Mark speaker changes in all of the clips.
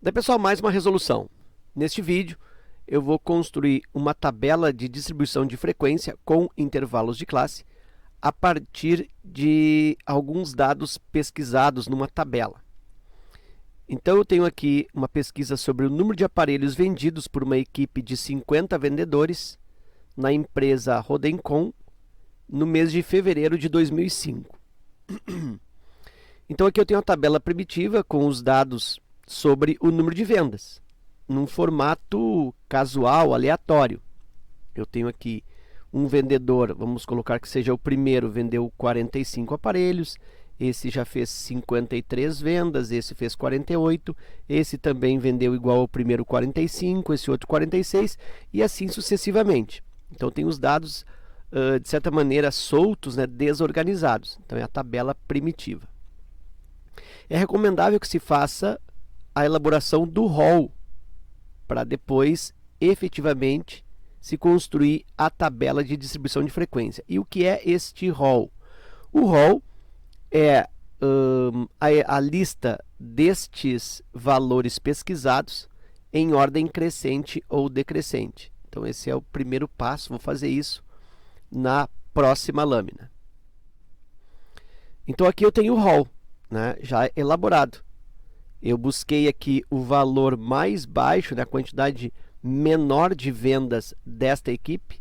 Speaker 1: Daí, pessoal, mais uma resolução. Neste vídeo, eu vou construir uma tabela de distribuição de frequência com intervalos de classe a partir de alguns dados pesquisados numa tabela. Então, eu tenho aqui uma pesquisa sobre o número de aparelhos vendidos por uma equipe de 50 vendedores na empresa Rodencon no mês de fevereiro de 2005. Então, aqui eu tenho uma tabela primitiva com os dados sobre o número de vendas, num formato casual, aleatório. Eu tenho aqui um vendedor, vamos colocar que seja o primeiro, vendeu 45 aparelhos, esse já fez 53 vendas, esse fez 48, esse também vendeu igual ao primeiro 45, esse outro 46, e assim sucessivamente. Então, tem os dados, de certa maneira, soltos, né, desorganizados. Então, é a tabela primitiva. É recomendável que se faça a elaboração do rol, para depois, efetivamente, se construir a tabela de distribuição de frequência. E o que é este rol? O rol é a lista destes valores pesquisados em ordem crescente ou decrescente. Então, esse é o primeiro passo. Vou fazer isso na próxima lâmina. Então, aqui eu tenho o rol, né, já elaborado. Eu busquei aqui o valor mais baixo, né, a quantidade menor de vendas desta equipe,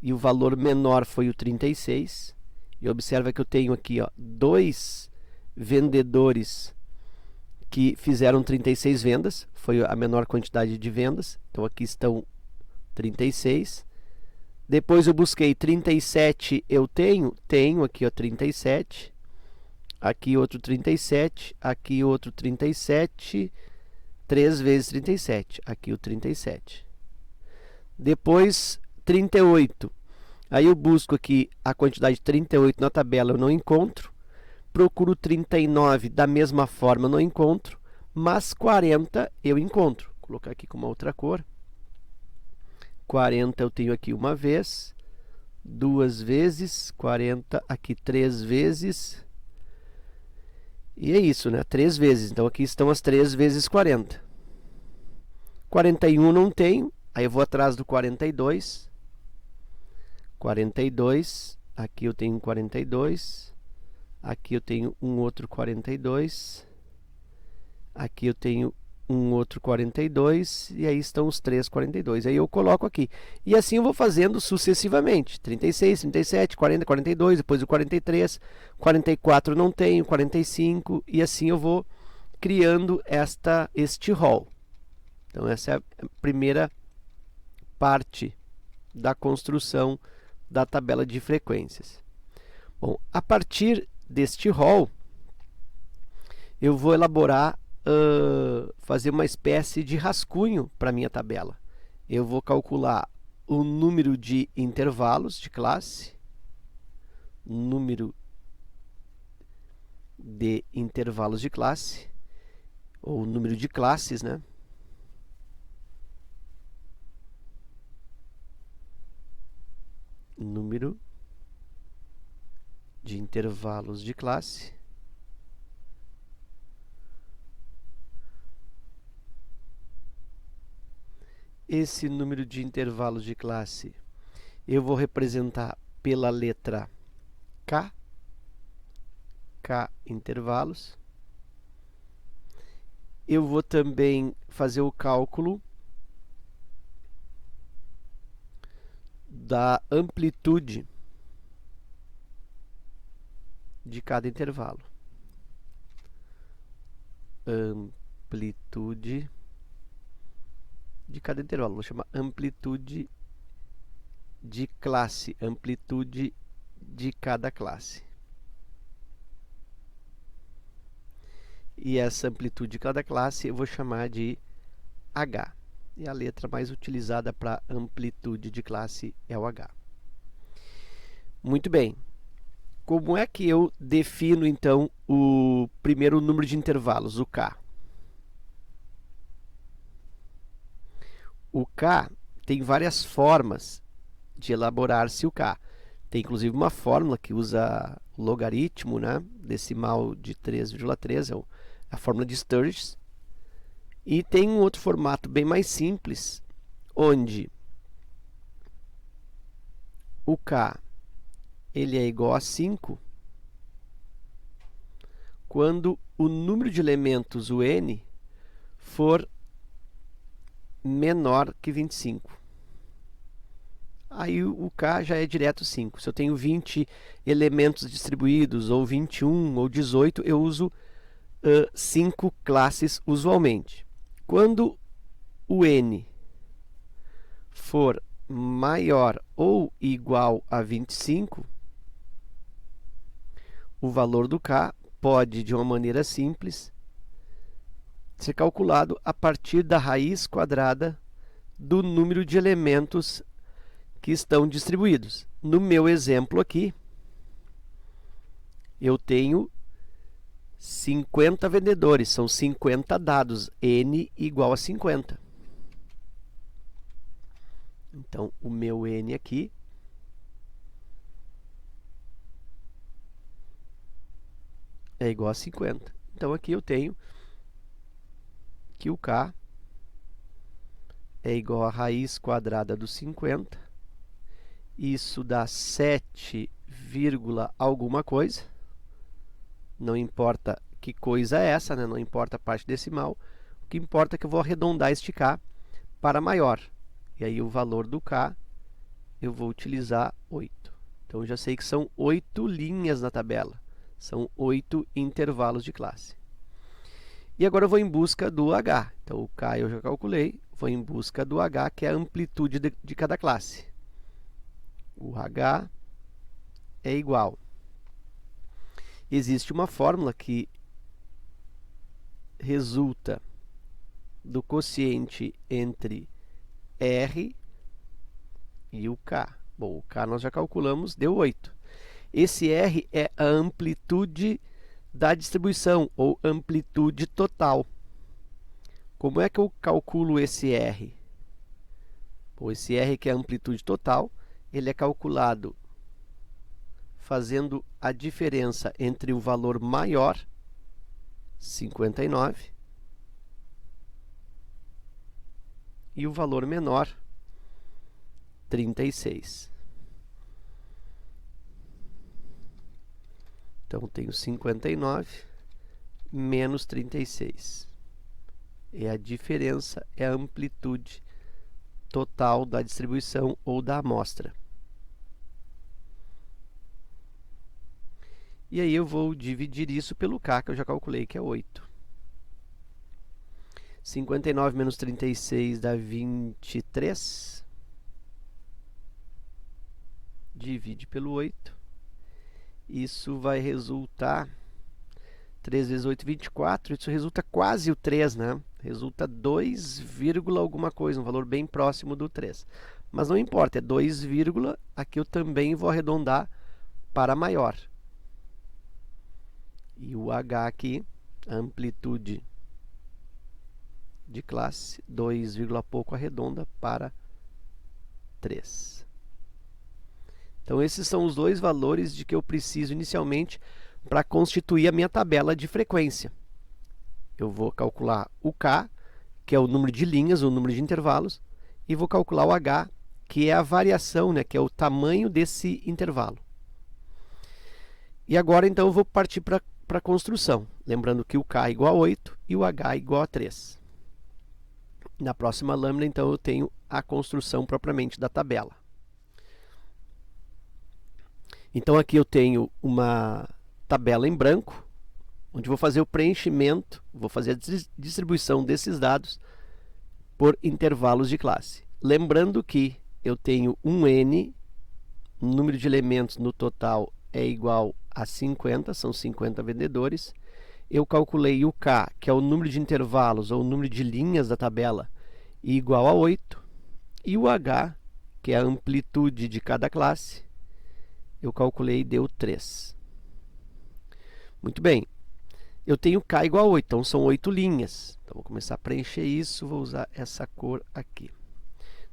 Speaker 1: e o valor menor foi o 36. E observa que eu tenho aqui, ó, dois vendedores que fizeram 36 vendas, foi a menor quantidade de vendas. Então, aqui estão 36. Depois eu busquei 37, eu tenho aqui, ó, 37. Aqui outro 37, aqui outro 37, 3 vezes 37, aqui o 37. Depois 38, aí eu busco aqui a quantidade 38 na tabela, eu não encontro. Procuro 39, da mesma forma não encontro, mas 40 eu encontro. Vou colocar aqui com uma outra cor. 40 eu tenho aqui uma vez, duas vezes, 40 aqui 3 vezes. E é isso, né? 3 vezes. Então, aqui estão as 3 vezes 40. 41 não tenho. Aí eu vou atrás do 42. 42. Aqui eu tenho 42. Aqui eu tenho um outro 42. Aqui eu tenho um outro 42. E aí estão os 3 42. Aí eu coloco aqui. E assim eu vou fazendo sucessivamente. 36, 37, 40, 42. Depois o 43. 44 não tenho. 45. E assim eu vou criando este rol. Então, essa é a primeira parte da construção da tabela de frequências. Bom, a partir deste rol, eu vou elaborar, fazer uma espécie de rascunho para a minha tabela. Eu vou calcular o número de intervalos de classe, número de intervalos de classe, ou número de classes, né? Número de intervalos de classe. Esse número de intervalos de classe eu vou representar pela letra K, K intervalos. Eu vou também fazer o cálculo da amplitude de cada intervalo. Amplitude de cada intervalo. Vou chamar amplitude de classe, amplitude de cada classe. E essa amplitude de cada classe eu vou chamar de H. E a letra mais utilizada para amplitude de classe é o H. Muito bem. Como é que eu defino, então, o primeiro número de intervalos, o K? O K tem várias formas de elaborar-se o K. Tem, inclusive, uma fórmula que usa o logaritmo, né, decimal de 3,3, é a fórmula de Sturge. E tem um outro formato bem mais simples, onde o K ele é igual a 5 quando o número de elementos, o N, for menor que 25. Aí o K já é direto 5. Se eu tenho 20 elementos distribuídos, ou 21, ou 18, eu uso 5 classes usualmente. Quando o N for maior ou igual a 25, o valor do K pode, de uma maneira simples, ser calculado a partir da raiz quadrada do número de elementos que estão distribuídos. No meu exemplo aqui, eu tenho 50 vendedores, são 50 dados, N igual a 50. Então, o meu N aqui é igual a 50. Então, aqui eu tenho que o K é igual a raiz quadrada do 50. Isso dá 7, alguma coisa. Não importa que coisa é essa, né? Não importa a parte decimal. O que importa é que eu vou arredondar este K para maior. E aí o valor do K eu vou utilizar 8. Então, eu já sei que são 8 linhas na tabela. São 8 intervalos de classe. E agora eu vou em busca do H. Então, o K eu já calculei. Vou em busca do H, que é a amplitude de cada classe. O H é igual. Existe uma fórmula que resulta do quociente entre R e o K. Bom, o K nós já calculamos, deu 8. Esse R é a amplitude da distribuição, ou amplitude total. Como é que eu calculo esse R? Bom, esse R, que é a amplitude total, ele é calculado fazendo a diferença entre o valor maior, 59, e o valor menor, 36. Então, tenho 59 menos 36. E a diferença é a amplitude total da distribuição ou da amostra. E aí eu vou dividir isso pelo K, que eu já calculei, que é 8. 59 menos 36 dá 23. Divide pelo 8. Isso vai resultar 3 vezes 8, 24. Isso resulta quase o 3, né? Resulta 2, alguma coisa, um valor bem próximo do 3. Mas não importa, é 2, aqui eu também vou arredondar para maior. E o H aqui, a amplitude de classe, 2, pouco arredonda para 3. Então, esses são os dois valores de que eu preciso inicialmente para constituir a minha tabela de frequência. Eu vou calcular o K, que é o número de linhas, o número de intervalos, e vou calcular o H, que é a variação, né, que é o tamanho desse intervalo. E agora, então, eu vou partir para a construção, lembrando que o K é igual a 8 e o H é igual a 3. Na próxima lâmina, então, eu tenho a construção propriamente da tabela. Então, aqui eu tenho uma tabela em branco, onde vou fazer o preenchimento, vou fazer a distribuição desses dados por intervalos de classe. Lembrando que eu tenho um N, o número de elementos no total é igual a 50, são 50 vendedores. Eu calculei o K, que é o número de intervalos, ou o número de linhas da tabela, igual a 8. E o H, que é a amplitude de cada classe, eu calculei e deu 3. Muito bem. Eu tenho K igual a 8, então são 8 linhas. Então, vou começar a preencher isso, vou usar essa cor aqui.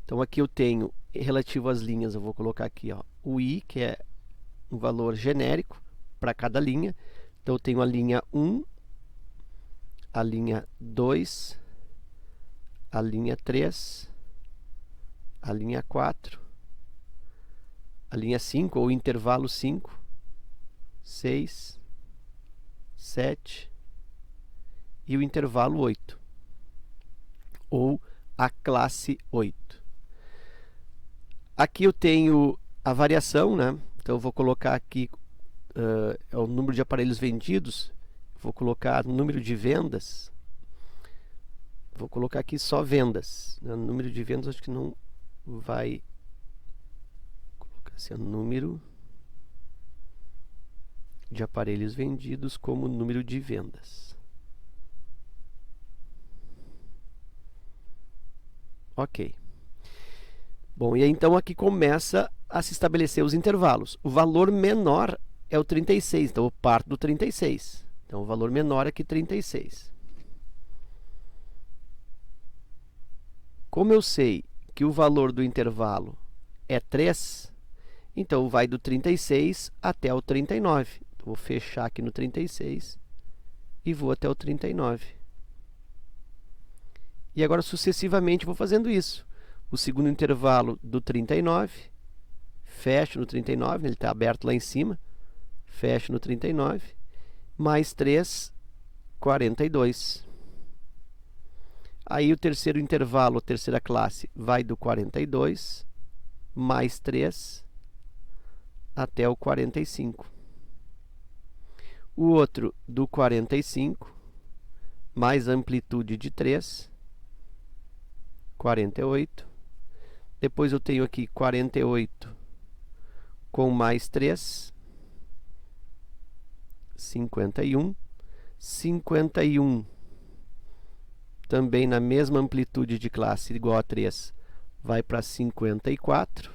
Speaker 1: Então, aqui eu tenho, relativo às linhas, eu vou colocar aqui, ó, o I, que é um valor genérico para cada linha. Então, eu tenho a linha 1, a linha 2, a linha 3, a linha 4, a linha 5 ou intervalo 5, 6, 7 e o intervalo 8, ou a classe 8. Aqui eu tenho a variação, né? Então eu vou colocar aqui é o número de aparelhos vendidos, vou colocar número de vendas, vou colocar aqui só vendas, né? Número de vendas acho que não vai colocar assim, número de aparelhos vendidos como número de vendas. Ok. Bom, e aí então aqui começa a se estabelecer os intervalos. O valor menor é o 36, então eu parto do 36. Então o valor menor é aqui 36. Como eu sei que o valor do intervalo é 3, então vai do 36 até o 39. Então, vou fechar aqui no 36 e vou até o 39. E agora sucessivamente vou fazendo isso. O segundo intervalo do 39, fecho no 39, ele está aberto lá em cima, fecho no 39, mais 3, 42. Aí o terceiro intervalo, a terceira classe, vai do 42, mais 3, até o 45. O outro do 45, mais amplitude de 3, 48. Depois eu tenho aqui 48 com mais 3, 51. 51 também na mesma amplitude de classe igual a 3, vai para 54.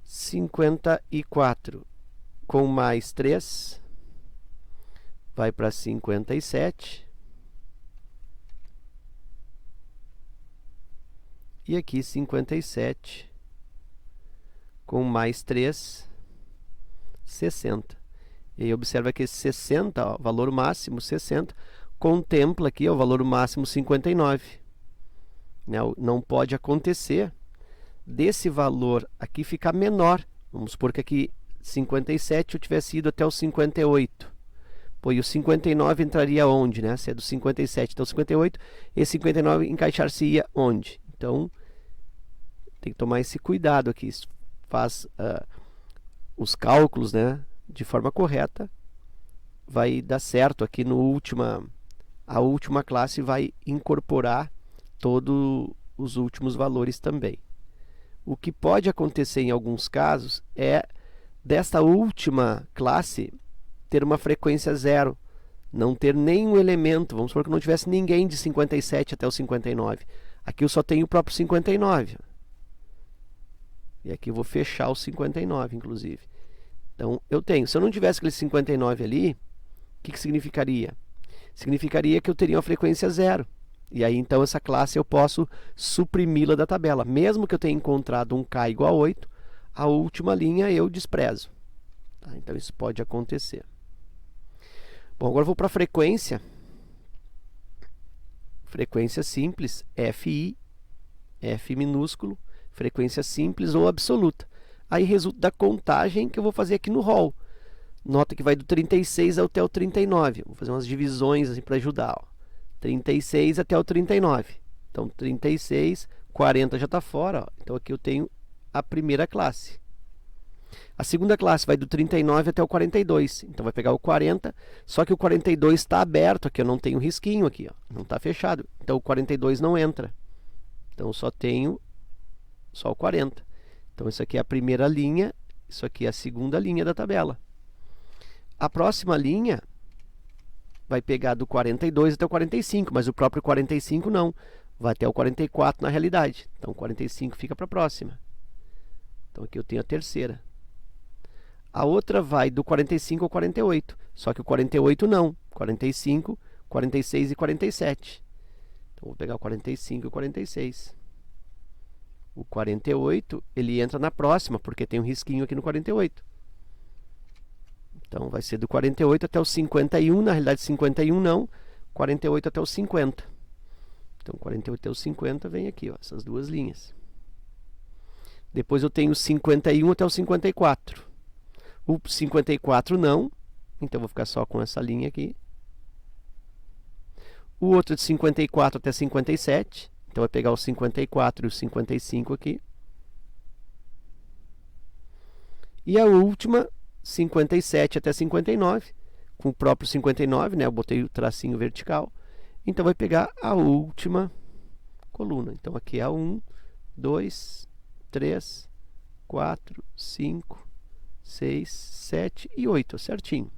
Speaker 1: 54 com mais 3 vai para 57. E aqui 57 com mais 3, 60. E aí observa que esse 60, ó, valor máximo 60, contempla aqui ó, o valor máximo 59. Não pode acontecer desse valor aqui ficar menor. Vamos supor que aqui 57 eu tivesse ido até o 58. Pô, e o 59 entraria onde, né? Se é do 57 até o 58, esse 59 encaixar-se-ia onde? Então, tem que tomar esse cuidado aqui. Faz os cálculos, né, de forma correta, vai dar certo aqui no a última classe vai incorporar todos os últimos valores também. O que pode acontecer em alguns casos é desta última classe ter uma frequência zero, não ter nenhum elemento. Vamos supor que não tivesse ninguém de 57 até o 59. Aqui eu só tenho o próprio 59. E aqui eu vou fechar o 59, inclusive. Então, eu tenho. Se eu não tivesse aquele 59 ali, o que significaria? Significaria que eu teria uma frequência zero. E aí, então, essa classe eu posso suprimi-la da tabela. Mesmo que eu tenha encontrado um K igual a 8, a última linha eu desprezo. Tá? Então, isso pode acontecer. Bom, agora eu vou para a frequência. Frequência simples, FI, F minúsculo, frequência simples ou absoluta. Aí resulta da contagem que eu vou fazer aqui no rol. Nota que vai do 36 até o 39. Vou fazer umas divisões assim para ajudar. Ó. 36 até o 39. Então, 36, 40 já está fora. Ó. Então, aqui eu tenho a primeira classe. A segunda classe vai do 39 até o 42. Então, vai pegar o 40, só que o 42 está aberto aqui. Eu não tenho risquinho aqui. Ó. Não está fechado. Então, o 42 não entra. Então, eu só tenho o 40. Então, isso aqui é a primeira linha. Isso aqui é a segunda linha da tabela. A próxima linha vai pegar do 42 até o 45, mas o próprio 45 não. Vai até o 44 na realidade. Então, o 45 fica para a próxima. Então, aqui eu tenho a terceira. A outra vai do 45 ao 48, só que o 48 não. 45, 46 e 47. Então, vou pegar o 45 e o 46. O 48, ele entra na próxima, porque tem um risquinho aqui no 48. Então, vai ser do 48 até o 51, na realidade 51 não, 48 até o 50. Então, 48 até o 50 vem aqui, ó, essas duas linhas. Depois eu tenho 51 até o 54. O 54 não, então vou ficar só com essa linha aqui. O outro de 54 até 57, então vai pegar o 54 e o 55 aqui. E a última, 57 até 59, com o próprio 59, né? Eu botei o tracinho vertical. Então vai pegar a última coluna. Então aqui é a 1, 2, 3, 4, 5, 6, 7 e 8, certinho.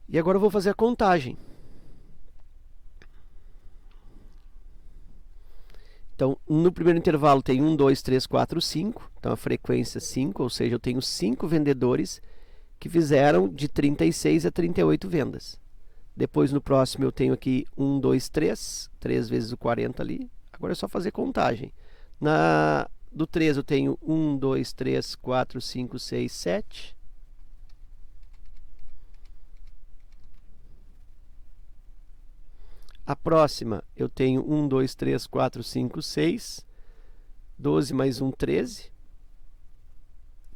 Speaker 1: E agora eu vou fazer a contagem. Então, no primeiro intervalo tem 1, 2, 3, 4, 5. Então, a frequência 5, ou seja, eu tenho 5 vendedores que fizeram de 36 a 38 vendas. Depois, no próximo, eu tenho aqui 1, 2, 3. 3 vezes o 40 ali. Agora é só fazer contagem. Do 3 eu tenho 1, 2, 3, 4, 5, 6, 7. A próxima eu tenho 1, 2, 3, 4, 5, 6. 12 mais 1, 13.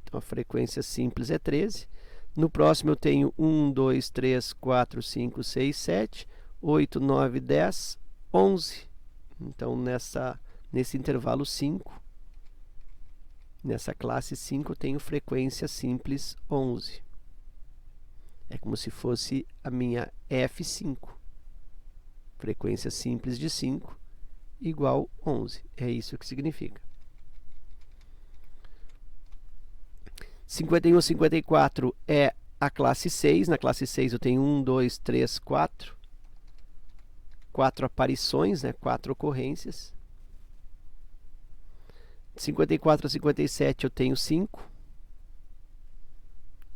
Speaker 1: Então a frequência simples é 13. No próximo eu tenho 1, 2, 3, 4, 5, 6, 7. 8, 9, 10, 11. Então nesse intervalo 5, nessa classe 5, eu tenho frequência simples 11. É como se fosse a minha F5. Frequência simples de 5 igual 11. É isso que significa. 51 a 54 é a classe 6. Na classe 6 eu tenho 1, 2, 3, 4. 4 aparições, né? 4 ocorrências. De 54 a 57 eu tenho 5.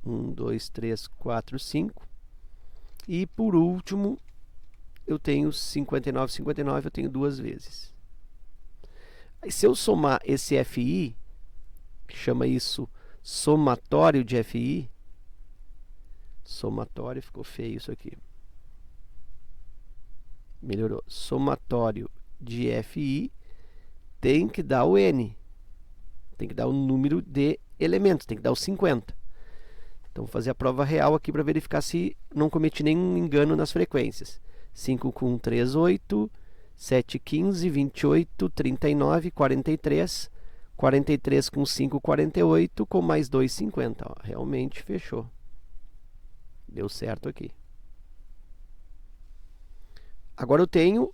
Speaker 1: 1, 2, 3, 4, 5. E por último, eu tenho 59, 59, eu tenho 2 vezes. Aí, se eu somar esse FI, que chama isso somatório de FI, somatório, ficou feio isso aqui. Melhorou. Somatório de FI tem que dar o N. Tem que dar o número de elementos, tem que dar o 50. Então, vou fazer a prova real aqui para verificar se não cometi nenhum engano nas frequências. 5 com 3, 8, 7, 15, 28, 39, 43, 43 com 5, 48, com mais 2, 50. Ó, realmente fechou. Deu certo aqui. Agora eu tenho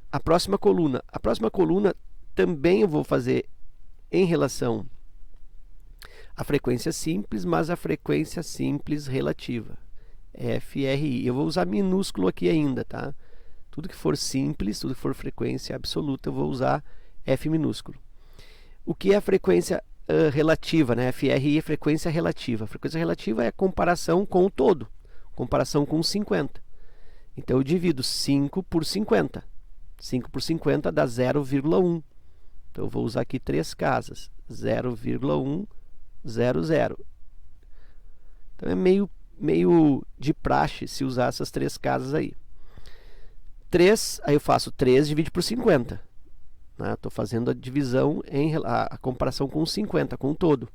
Speaker 1: a próxima coluna. A próxima coluna também eu vou fazer em relação à frequência simples, mas a frequência simples relativa. FRI. Eu vou usar minúsculo aqui ainda, tá? Tudo que for simples, tudo que for frequência absoluta, eu vou usar F minúsculo. O que é a frequência relativa, né? FRI é frequência relativa. A frequência relativa é a comparação com o todo, comparação com 50. Então, eu divido 5 por 50. 5 por 50 dá 0,1. Então, eu vou usar aqui 3 casas. 0,100. Então, é meio de praxe se usar essas 3 casas aí. 3, aí eu faço 3 divide por 50. Estou fazendo a divisão, a comparação com 50, com o todo.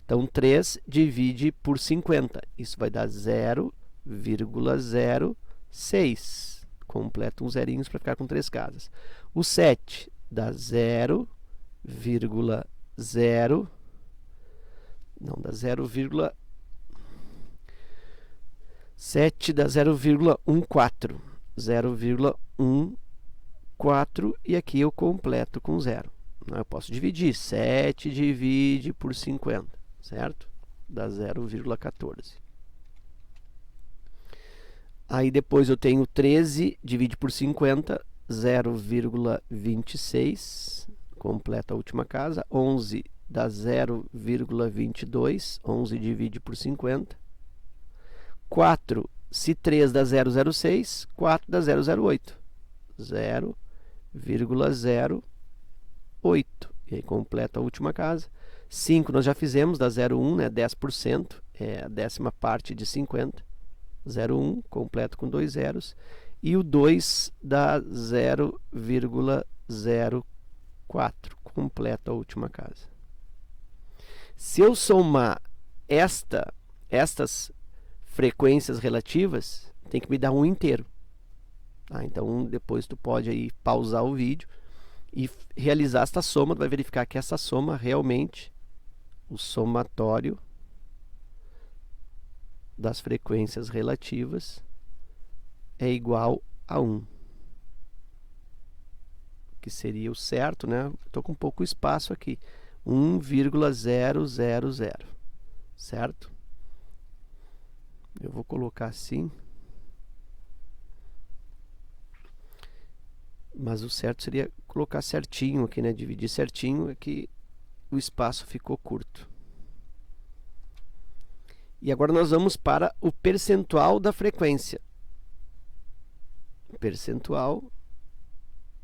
Speaker 1: Então, 3 divide por 50. Isso vai dar 0,06. Completa uns zerinhos para ficar com 3 casas. O 7 dá 0,0. Não, dá 7 dá 0,14. 0,14 e aqui eu completo com 0. Eu posso dividir. 7 divide por 50, certo? Dá 0,14. Aí depois eu tenho 13 divide por 50, 0,26. Completa a última casa. 11 dá 0,22. 11 divide por 50. 4, se 3 dá 0,06, 4 dá 0,08. 0,08. E aí completa a última casa. 5 nós já fizemos, dá 0,1, né? 10%, é a 10ª parte de 50. 0,1, completo com 2 zeros. e o 2 dá 0,04, completa a última casa. Se eu somar estas frequências relativas, tem que me dar um inteiro. Então, depois tu pode aí pausar o vídeo e realizar esta soma. Tu vai verificar que essa soma realmente, o somatório das frequências relativas é igual a 1. Que seria o certo, né? Estou com pouco espaço aqui. 1,000, certo? Eu vou colocar assim. Mas o certo seria colocar certinho aqui, né? Dividir certinho, é que o espaço ficou curto. E agora nós vamos para o percentual da frequência. Percentual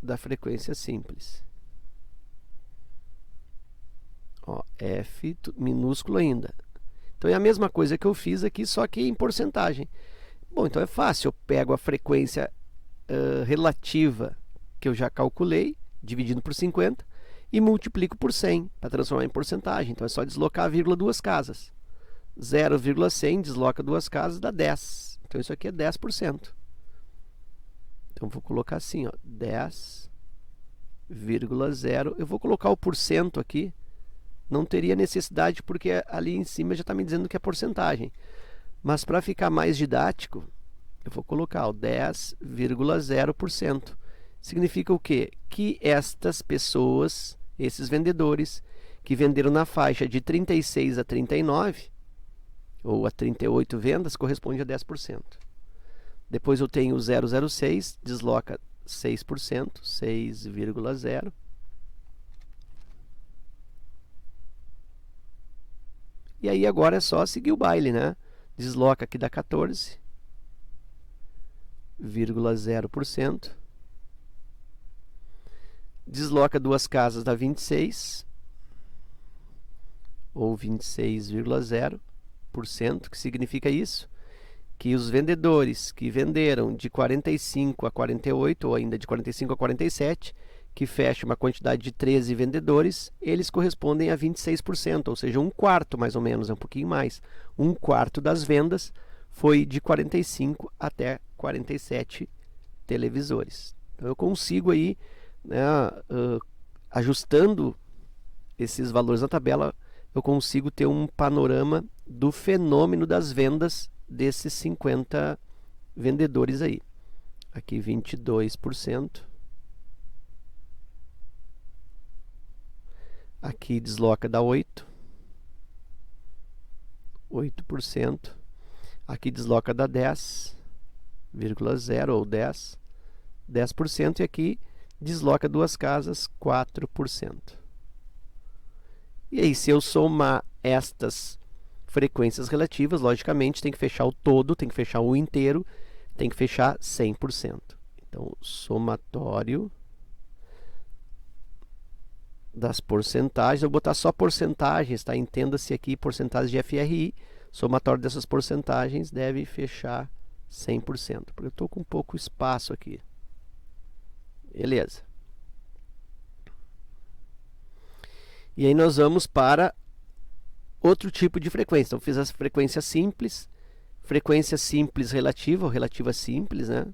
Speaker 1: da frequência simples. Ó, F minúsculo ainda. Então é a mesma coisa que eu fiz aqui, só que em porcentagem. Bom, então é fácil. Eu pego a frequência relativa que eu já calculei, dividindo por 50, e multiplico por 100 para transformar em porcentagem. Então é só deslocar a vírgula duas casas. 0,100 desloca duas casas, dá 10. Então isso aqui é 10%. Então vou colocar assim, ó, 10,0. Eu vou colocar o porcento aqui. Não teria necessidade porque ali em cima já está me dizendo que é porcentagem. Mas para ficar mais didático, eu vou colocar o 10,0%. Significa o quê? Que estas pessoas, esses vendedores, que venderam na faixa de 36 a 39, ou a 38 vendas, corresponde a 10%. Depois eu tenho o 0,06, desloca 6%, 6,0. E aí agora é só seguir o baile, né? Desloca aqui dá 14,0%. Desloca duas casas dá 26, ou 26,0%, que significa isso? Que os vendedores que venderam de 45 a 48, ou ainda de 45 a 47, que fecha uma quantidade de 13 vendedores, eles correspondem a 26%, ou seja, um quarto mais ou menos, é um pouquinho mais. Um quarto das vendas foi de 45 até 47 televisores. Então eu consigo aí, né, ajustando esses valores na tabela, eu consigo ter um panorama do fenômeno das vendas desses 50 vendedores aí. Aqui 22%. Aqui desloca dá 8%. Aqui desloca dá 10,0 ou 10%. E aqui desloca duas casas, 4%. E aí, se eu somar estas frequências relativas, logicamente tem que fechar o todo, tem que fechar o inteiro, tem que fechar 100%. Então, somatório das porcentagens, eu vou botar só porcentagens, tá? Entenda-se aqui porcentagens de FRI, somatório dessas porcentagens deve fechar 100%, porque eu estou com pouco espaço aqui. Beleza. E aí nós vamos para outro tipo de frequência. Então, fiz a frequência simples relativa, ou relativa simples, né?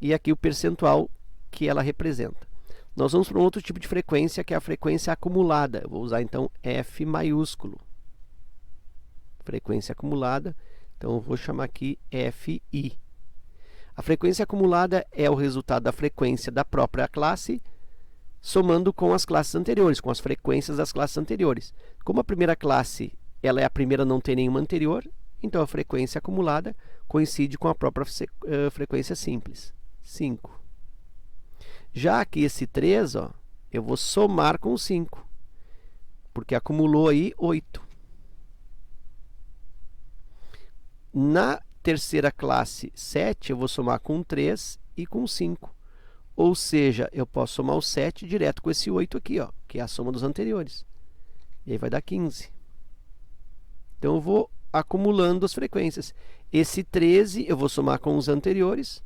Speaker 1: E aqui o percentual que ela representa. Nós vamos para um outro tipo de frequência, que é a frequência acumulada. Eu vou usar, então, F maiúsculo. Frequência acumulada. Então, eu vou chamar aqui FI. A frequência acumulada é o resultado da frequência da própria classe, somando com as classes anteriores, com as frequências das classes anteriores. Como a primeira classe ela é a primeira a não ter nenhuma anterior, então a frequência acumulada coincide com a própria frequência simples, 5. Já aqui esse 3, ó, eu vou somar com 5, porque acumulou aí 8. Na terceira classe 7, eu vou somar com 3 e com 5. Ou seja, eu posso somar o 7 direto com esse 8 aqui, ó, que é a soma dos anteriores. E aí vai dar 15. Então eu vou acumulando as frequências. Esse 13 eu vou somar com os anteriores.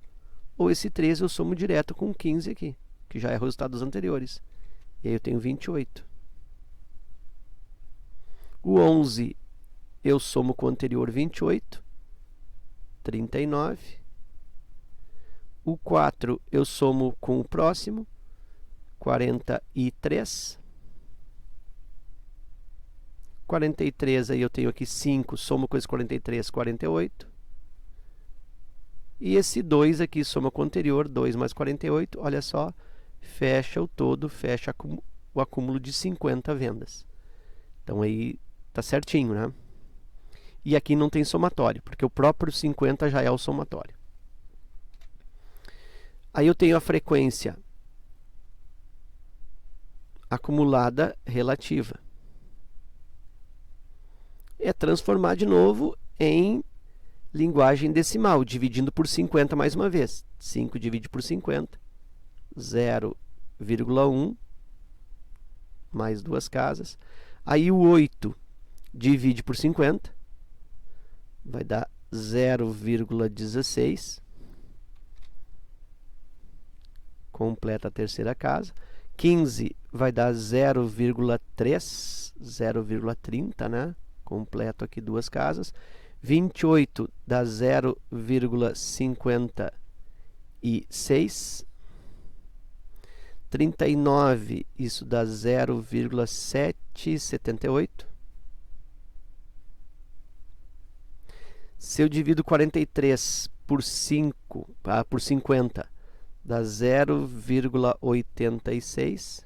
Speaker 1: ou esse 13 eu somo direto com 15 aqui, que já é o resultado dos anteriores. E aí eu tenho 28. O 11 eu somo com o anterior 28, 39. O 4 eu somo com o próximo, 43. 43, aí eu tenho aqui 5, somo com esse 43, 48. E esse 2 aqui soma com o anterior, 2 mais 48, olha só, fecha o todo, fecha o acúmulo de 50 vendas. Então aí tá certinho, né? E aqui não tem somatório, porque o próprio 50 já é o somatório. Aí eu tenho a frequência acumulada relativa. É transformar de novo em linguagem decimal, dividindo por 50 mais uma vez. 5 divide por 50, 0,1, mais duas casas. Aí o 8 divide por 50, vai dar 0,16. Completa a terceira casa. 15 vai dar 0,3, 0,30, né? Completo aqui duas casas. 28 dá 0,56. 39, isso dá 0,778. Se eu divido 43 por 5, por 50, dá 0,86.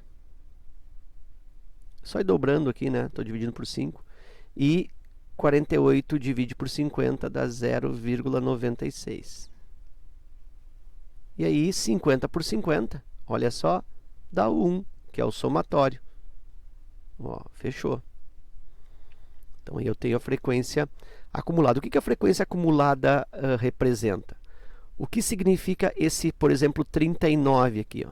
Speaker 1: Só ir dobrando aqui, né? Estou dividindo por 5. E 48 divide por 50 dá 0,96. E aí 50 por 50, olha só, dá o 1, que é o somatório. Ó, fechou. Então aí eu tenho a frequência acumulada. O que a frequência acumulada representa? O que significa esse, por exemplo, 39 aqui, ó?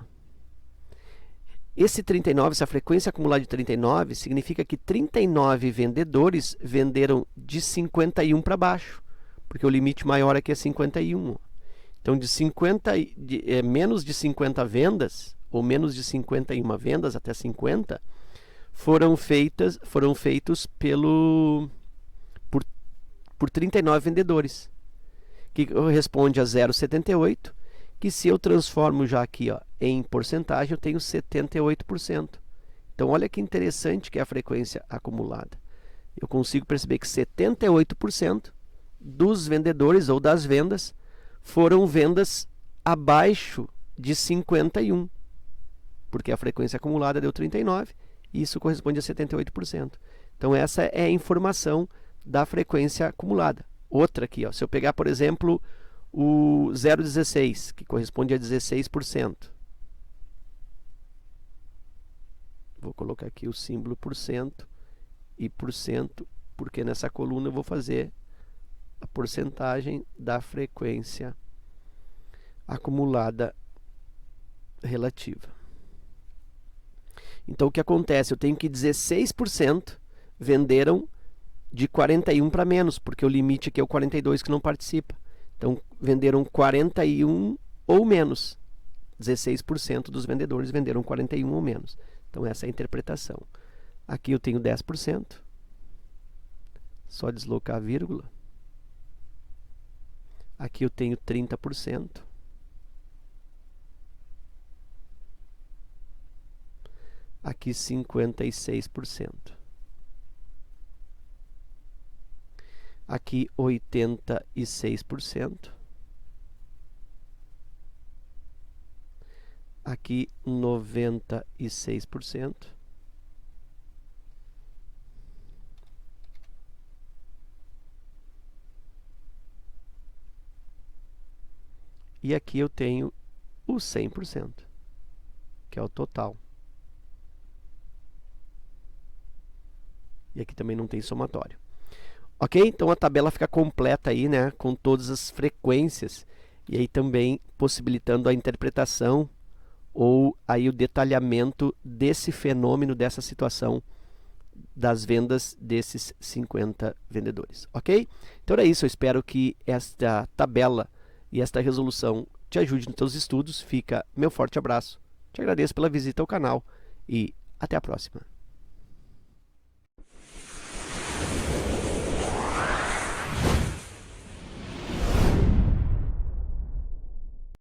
Speaker 1: Esse 39, essa frequência acumulada de 39, significa que 39 vendedores venderam de 51 para baixo, porque o limite maior aqui é 51. Então, menos de 50 vendas, ou menos de 51 vendas até 50, foram feitos por 39 vendedores, que corresponde a 0,78, que se eu transformo já aqui, ó, em porcentagem, eu tenho 78%. Então, olha que interessante que é a frequência acumulada. Eu consigo perceber que 78% dos vendedores ou das vendas foram vendas abaixo de 51, porque a frequência acumulada deu 39, e isso corresponde a 78%. Então, essa é a informação da frequência acumulada. Outra aqui, ó, se eu pegar, por exemplo, o 0,16, que corresponde a 16%. Vou colocar aqui o símbolo %, e %, porque nessa coluna eu vou fazer a porcentagem da frequência acumulada relativa. Então, o que acontece? Eu tenho que 16% venderam de 41 para menos, porque o limite aqui é o 42 que não participa. Então, venderam 41 ou menos. 16% dos vendedores venderam 41 ou menos. Então, essa é a interpretação. Aqui eu tenho 10%. Só deslocar a vírgula. Aqui eu tenho 30%. Aqui 56%. Aqui 86%. Aqui 96%. E aqui eu tenho o 100%, que é o total. E aqui também não tem somatório. Ok? Então a tabela fica completa aí, né, com todas as frequências, e aí também possibilitando a interpretação ou aí o detalhamento desse fenômeno, dessa situação das vendas desses 50 vendedores. Ok? Então é isso, eu espero que esta tabela e esta resolução te ajude nos teus estudos. Fica meu forte abraço. Te agradeço pela visita ao canal e até a próxima.